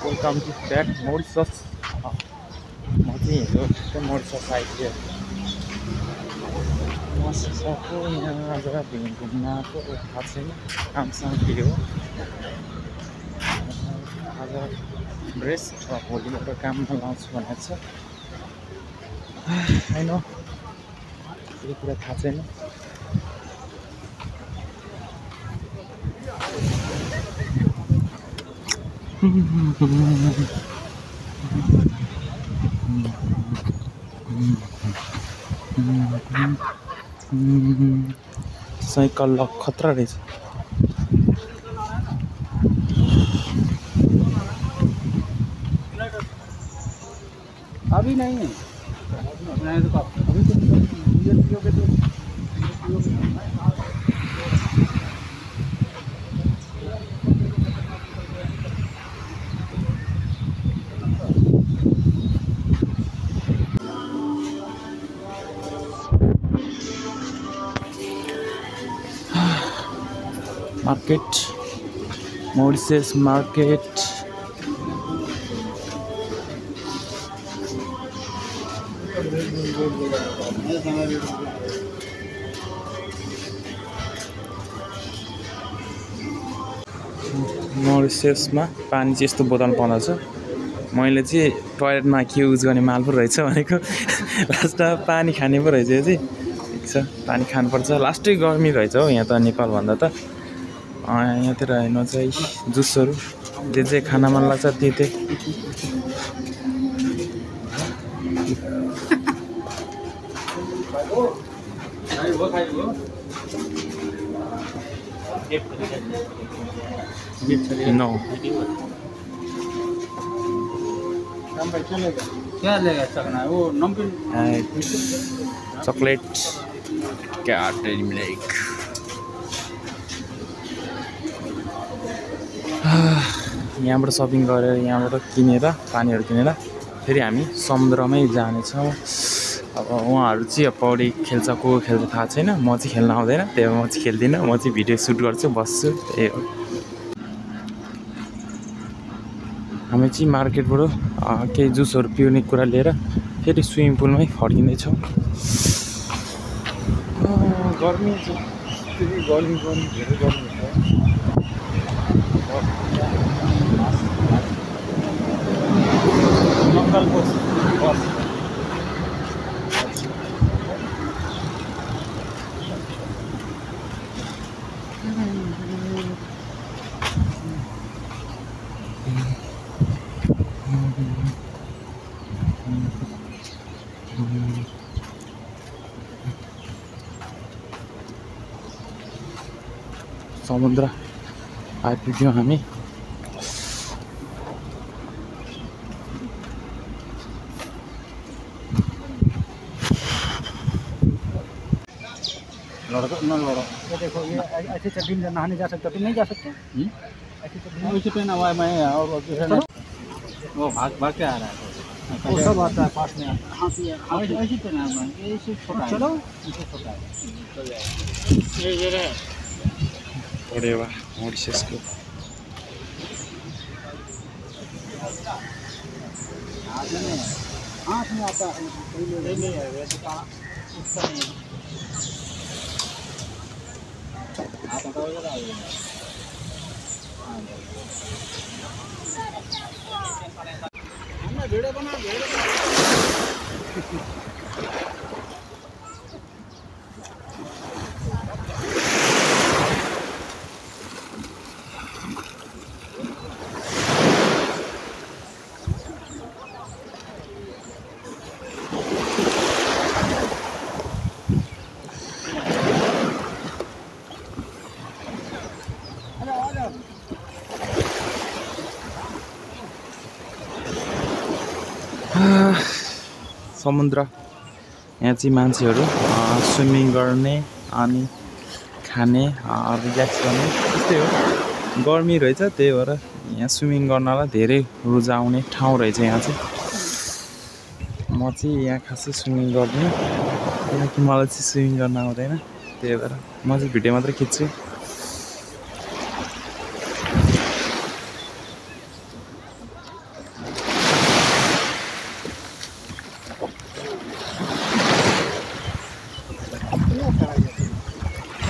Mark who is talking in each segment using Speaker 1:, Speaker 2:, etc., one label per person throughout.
Speaker 1: Welcome to back Mauritius. म चाहिँ हिजो मोरिसस आइपुगेँ। मसिसको यहाँ आज घुम्न आएको थाहा छैन कामसँग के हो। आज रेस्ट र भोलिबाट काममा लाउँछु भनेको छ। होइन केही कुरा थाहा छैन। साइकल लक खतरा रहेछ।
Speaker 2: अभी नहीं है, अभी तो
Speaker 1: मार्केट मोरिसस मार्केट। मोरिससमा पानी चाहिँ यस्तो बोतल पाउँदछ। मैले चाहिँ टोयलेटमा के युज गर्ने माल पो रहेछ भनेको। लास्टमा पानी खाने पो रहेछ। यो चाहिँ ठिक छ, पानी खानुपर्छ। लास्टै गर्मी रहेछ हो यहाँ त नेपालभन्दा त। यहाँतिर हेर्नु चाहिँ जुसहरू जे जे खान मन लाग्छ त्यही नो।
Speaker 2: क्या लेगा सकना है वो नमकीन
Speaker 1: चॉकलेट क्या डेरी मिल्क। यहाँबाट सपिङ गरेर यहाँबाट किनेर पानीहरू किनेर फेरि हामी समुद्रमै जानेछौँ। अब उहाँहरू चाहिँ पौडी खेल्छ को खेल्छ थाहा छैन। म चाहिँ खेल्न आउँदैन, त्यही भएर म चाहिँ खेल्दिनँ। म चाहिँ भिडियो सुट गर्छु, बस्छु, त्यही हो। हामी चाहिँ मार्केटबाट केही जुसहरू पिउने कुरा लिएर फेरि स्विमिङ पुलमै फर्किँदैछौँ। गर्मी चाहिँ फेरि गर्मी धेरै गर्मी हुन्छ। लोकल बस समुद्र आइपुग्यौँ हामी।
Speaker 2: लड़का न लड़ो। ये देखो ये ऐसे चड्डी में नहाने जा सकते, तुम नहीं जा सकते। ऐसे चड्डी वैसे पहना हुआ है मैं और वो भाग के आ रहा है। वो सब आता है पास में। हाँ ऐसे पहना हुआ है, ये छोटा। चलो इसे छोटा है। ये रहे
Speaker 1: बड़े वाह मोरिसस को
Speaker 2: हाथ में आता है। नहीं है वैसे का उसका नहीं। आप बताओ जरा। हमने वीडियो बना
Speaker 1: समुद्र। यहाँ चाहिँ मान्छेहरू स्विमिङ गर्ने अनि खाने रिल्याक्स गर्ने त्यस्तै हो। गर्मी रहेछ त्यही भएर यहाँ स्विमिङ गर्नलाई धेरै रुचाउने ठाउँ रहेछ यहाँ चाहिँ। म चाहिँ यहाँ खासै स्विमिङ गर्दिनँ किनकि मलाई चाहिँ स्विमिङ गर्न आउँदैन। त्यही भएर म चाहिँ भिडियो मात्रै खिच्छु।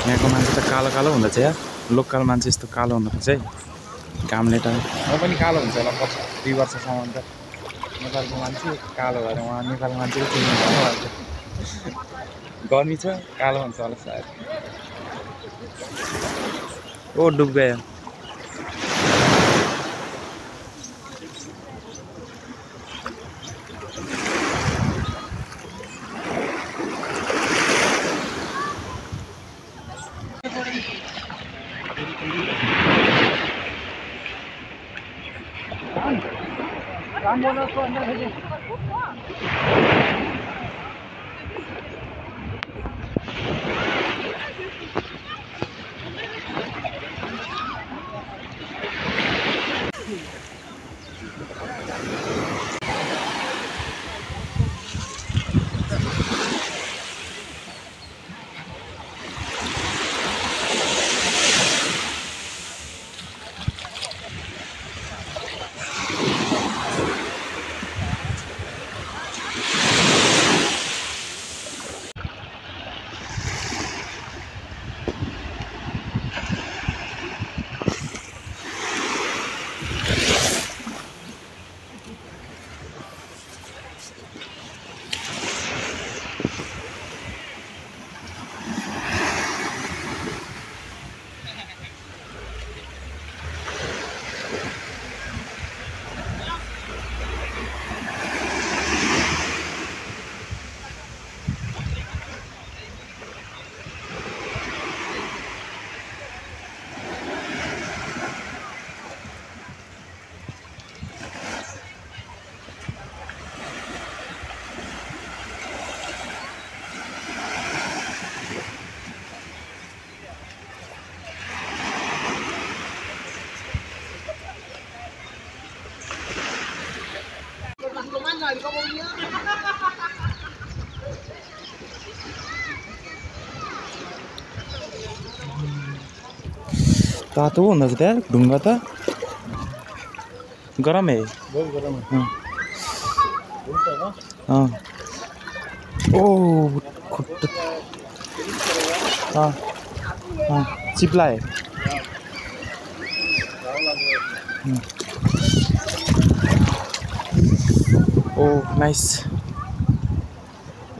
Speaker 1: यहाँको मान्छे त कालो कालो हुँदैछ यार, लोकल मान्छे यस्तो कालो हुनुपर्छ है घामले त। म पनि कालो हुन्छ होला 2 वर्षसम्म त। नेपालको मान्छे कालो भएर उहाँ नेपालको मान्छेले चिन्नु गर्मी छ कालो हुन्छ होला सायद। ओ डुब गयो। तातो हुँदैछ त यार ढुङ्गा त गरम है।
Speaker 2: बहुत गरम है।
Speaker 1: हाँ ओ खुट्टा हाँ हाँ चिप्ला है। ओ नाइस।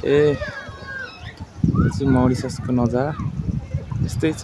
Speaker 1: ए यो चाहिँ मौरिससको नजारा यस्तै छ।